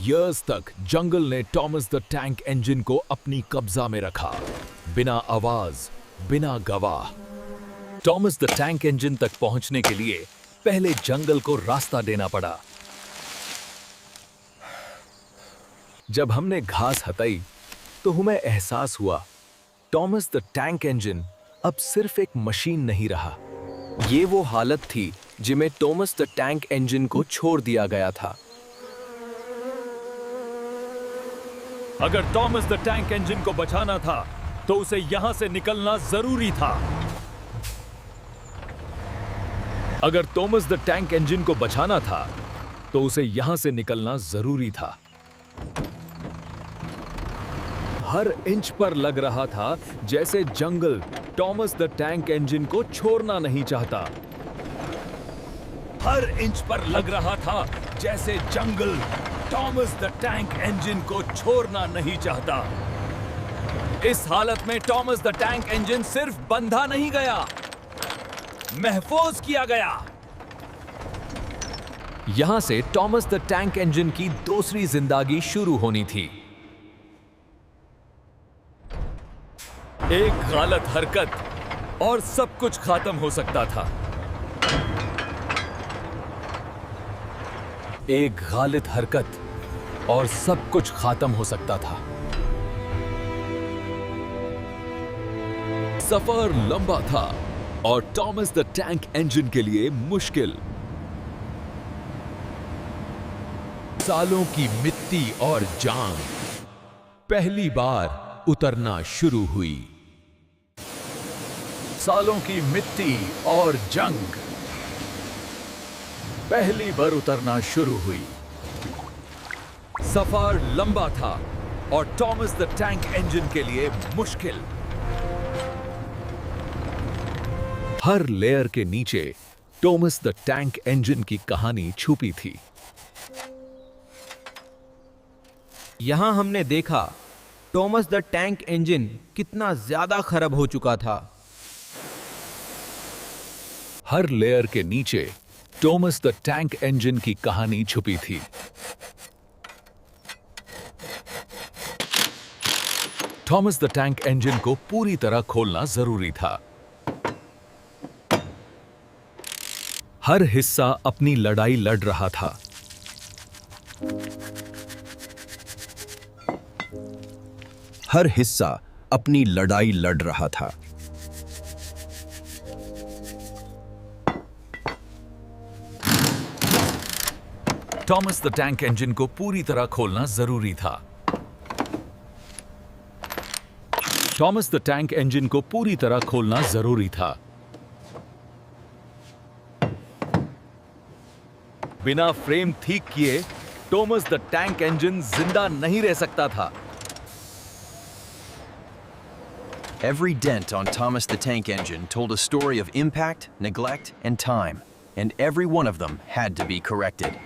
Years तक जंगल ने Thomas the tank engine को अपनी कब्जा में रखा, बिना आवाज, बिना गवाह। थॉमस द टैंक इंजन तक पहुंचने के लिए पहले जंगल को रास्ता देना पड़ा। जब हमने घास हटाई तो हमें एहसास हुआ, थॉमस द टैंक इंजन अब सिर्फ एक मशीन नहीं रहा। ये वो हालत थी जिसमें थॉमस द टैंक इंजन को छोड़ दिया गया था। अगर थॉमस द टैंक इंजन को बचाना था तो उसे यहां से निकलना जरूरी था। अगर थॉमस द टैंक इंजन को बचाना था तो उसे यहां से निकलना जरूरी था। हर इंच पर लग रहा था जैसे जंगल थॉमस द टैंक इंजन को छोड़ना नहीं चाहता। हर इंच पर लग रहा था जैसे जंगल थॉमस द टैंक इंजन को छोड़ना नहीं चाहता। इस हालत में थॉमस द टैंक इंजन सिर्फ बंधा नहीं गया, महफूज किया गया। यहां से थॉमस द टैंक इंजन की दूसरी जिंदगी शुरू होनी थी। एक गलत हरकत और सब कुछ खत्म हो सकता था। एक गलत हरकत और सब कुछ खत्म हो सकता था। सफर लंबा था और थॉमस द टैंक इंजन के लिए मुश्किल। सालों की मिट्टी और जान पहली बार उतरना शुरू हुई। सालों की मिट्टी और जंग पहली बार उतरना शुरू हुई। सफर लंबा था और थॉमस द टैंक इंजन के लिए मुश्किल। हर लेयर के नीचे थॉमस द टैंक इंजन की कहानी छुपी थी। यहां हमने देखा थॉमस द टैंक इंजन कितना ज्यादा खराब हो चुका था। हर लेयर के नीचे थॉमस द टैंक इंजन की कहानी छुपी थी। थॉमस द टैंक इंजन को पूरी तरह खोलना जरूरी था। हर हिस्सा अपनी लड़ाई लड़ रहा था। हर हिस्सा अपनी लड़ाई लड़ रहा था। थॉमस द टैंक इंजन को पूरी तरह खोलना जरूरी था। थॉमस द टैंक इंजन को पूरी तरह खोलना जरूरी था। बिना फ्रेम ठीक किए थॉमस द टैंक इंजन जिंदा नहीं रह सकता था। Every dent on Thomas the Tank Engine told a story of impact, neglect, and time, and every one of them had to be corrected.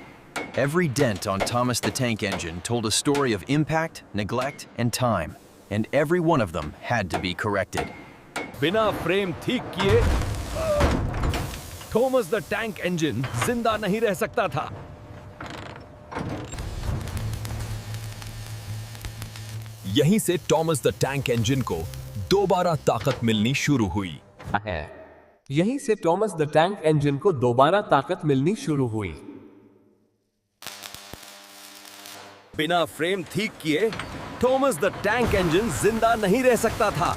Every dent on Thomas the Tank Engine told a story of impact, neglect, and time, and every one of them had to be corrected. बिना frame ठीक किए Thomas the tank engine जिंदा नहीं रह सकता था। यहीं से थॉमस द टैंक इंजन को दोबारा ताकत मिलनी शुरू हुई। यहीं से थॉमस द टैंक इंजन को दोबारा ताकत मिलनी शुरू हुई। बिना फ्रेम ठीक किए थॉमस द टैंक इंजन जिंदा नहीं रह सकता था।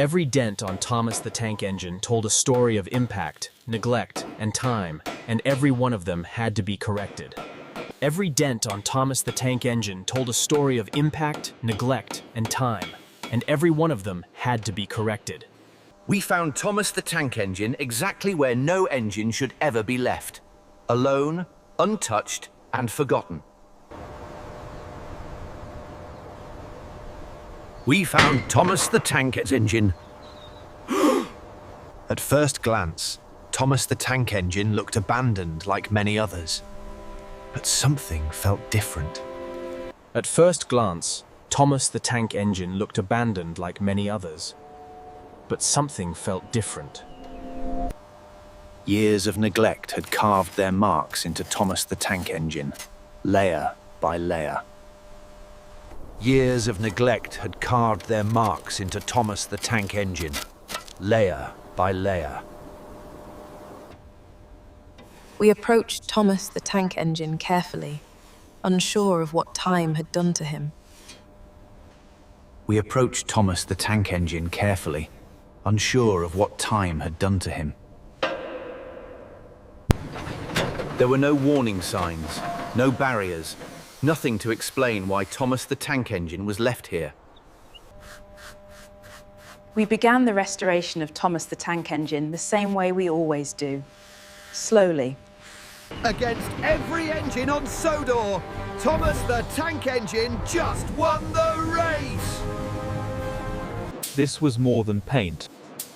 Every dent on Thomas the Tank Engine told a story of impact, neglect, and time, and every one of them had to be corrected. Every dent on Thomas the Tank Engine told a story of impact, neglect, and time, and every one of them had to be corrected. We found Thomas the Tank Engine exactly where no engine should ever be left. Alone, untouched, and forgotten. We found Thomas the Tank Engine. At first glance, Thomas the Tank Engine looked abandoned like many others. But something felt different. At first glance, Thomas the Tank Engine looked abandoned like many others. But something felt different. Years of neglect had carved their marks into Thomas the Tank Engine, layer by layer. Years of neglect had carved their marks into Thomas the Tank Engine, layer by layer. We approached Thomas the Tank Engine carefully, unsure of what time had done to him. We approached Thomas the Tank Engine carefully, unsure of what time had done to him. There were no warning signs, no barriers, nothing to explain why Thomas the Tank Engine was left here. We began the restoration of Thomas the Tank Engine the same way we always do, slowly. Against every engine on Sodor, Thomas the Tank Engine just won the race! This was more than paint.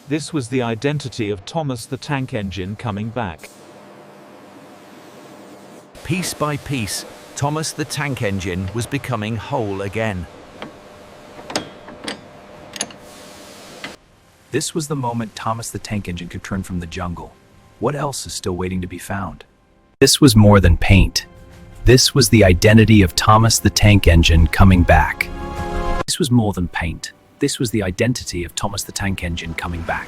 This was the identity of Thomas the Tank Engine coming back. Piece by piece, Thomas the Tank Engine was becoming whole again. This was the moment Thomas the Tank Engine could turn from the jungle. What else is still waiting to be found? This was more than paint. This was the identity of Thomas the Tank Engine coming back. This was more than paint. This was the identity of Thomas the Tank Engine coming back.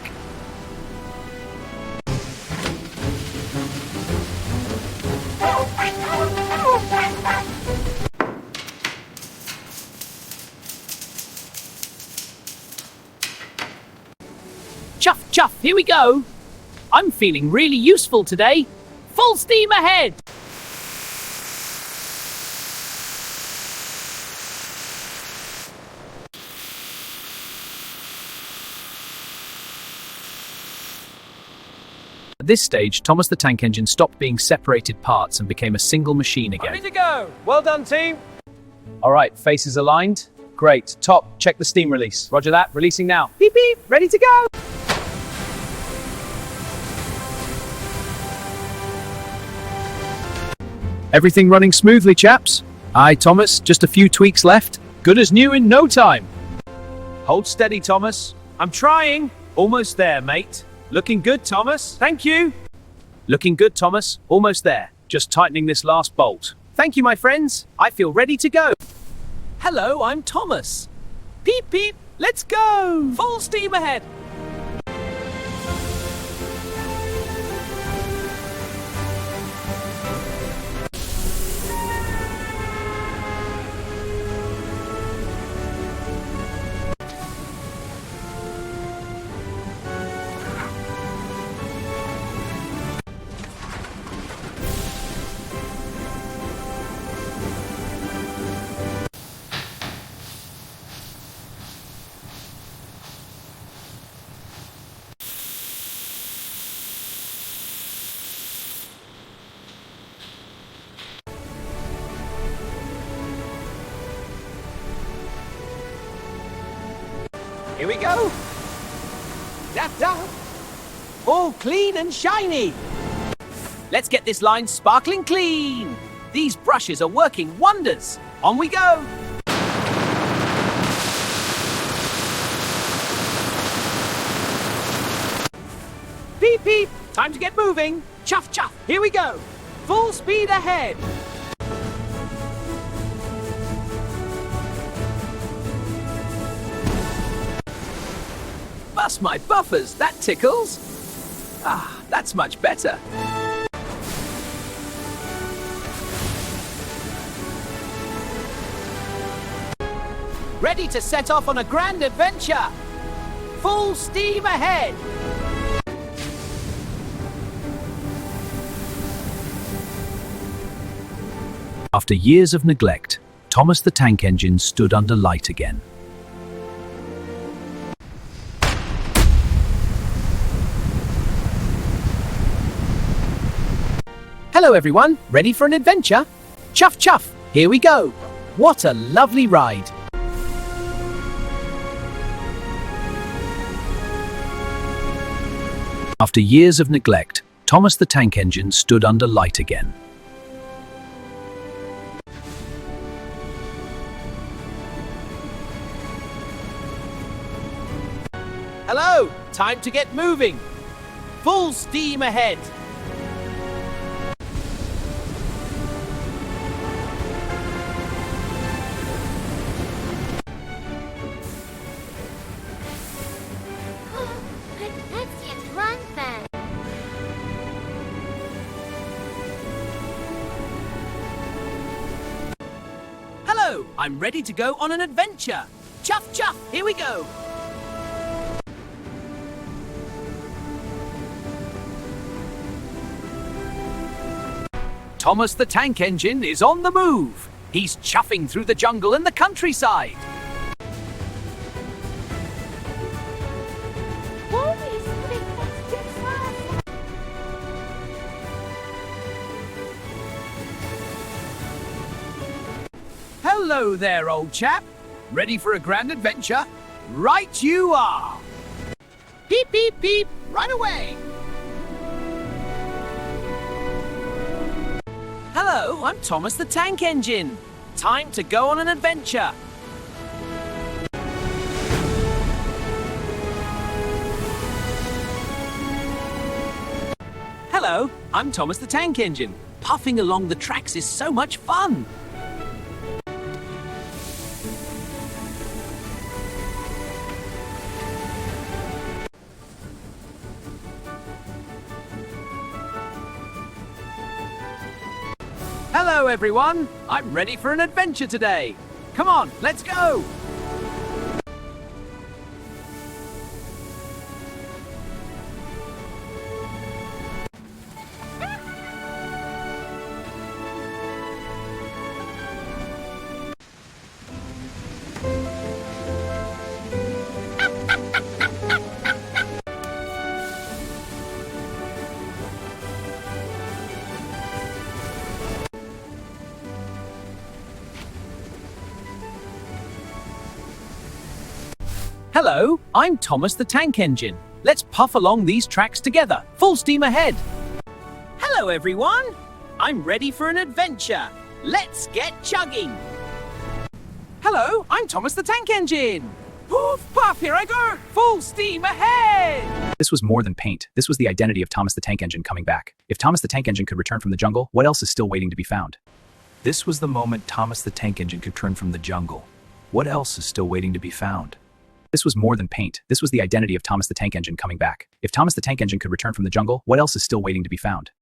Chuff, chuff, here we go. I'm feeling really useful today. Full steam ahead. At this stage, Thomas the Tank Engine stopped being separated parts and became a single machine again. Ready to go. Well done, team. All right, faces aligned. Great. Top, check the steam release. Roger that. Releasing now. Beep, beep. Ready to go. Everything running smoothly, chaps? Aye, Thomas. Just a few tweaks left. Good as new in no time. Hold steady, Thomas. I'm trying. Almost there, mate. Looking good, Thomas. Thank you. Looking good, Thomas. Almost there. Just tightening this last bolt. Thank you, my friends. I feel ready to go. Hello, I'm Thomas. Beep, beep. Let's go. Full steam ahead. Here we go. Da-da. All clean and shiny. Let's get this line sparkling clean. These brushes are working wonders. On we go. Beep, beep. Time to get moving. Chuff, chuff. Here we go. Full speed ahead. Bust my buffers, that tickles. Ah, that's much better. Ready to set off on a grand adventure. Full steam ahead. After years of neglect, Thomas the Tank Engine stood under light again. Hello everyone, ready for an adventure? Chuff chuff, here we go. What a lovely ride. After years of neglect, Thomas the Tank Engine stood under light again. Hello, time to get moving. Full steam ahead! Let's just run then. Hello, I'm ready to go on an adventure. Chuff, chuff, here we go. Thomas the Tank Engine is on the move. He's chuffing through the jungle and the countryside. Hello there, old chap. Ready for a grand adventure? Right you are. Beep, beep, beep, right away. Hello, I'm Thomas the Tank Engine. Time to go on an adventure. Hello, I'm Thomas the Tank Engine. Puffing along the tracks is so much fun. Hello everyone, I'm ready for an adventure today. Come on, let's go! Hello, I'm Thomas the Tank Engine. Let's puff along these tracks together. Full steam ahead. Hello everyone, I'm ready for an adventure. Let's get chugging. Hello, I'm Thomas the Tank Engine. Poof, puff, here I go. Full steam ahead. This was more than paint. This was the identity of Thomas the Tank Engine coming back. If Thomas the Tank Engine could return from the jungle, what else is still waiting to be found? This was the moment Thomas the Tank Engine could return from the jungle. What else is still waiting to be found? This was more than paint. This was the identity of Thomas the Tank Engine coming back. If Thomas the Tank Engine could return from the jungle, what else is still waiting to be found?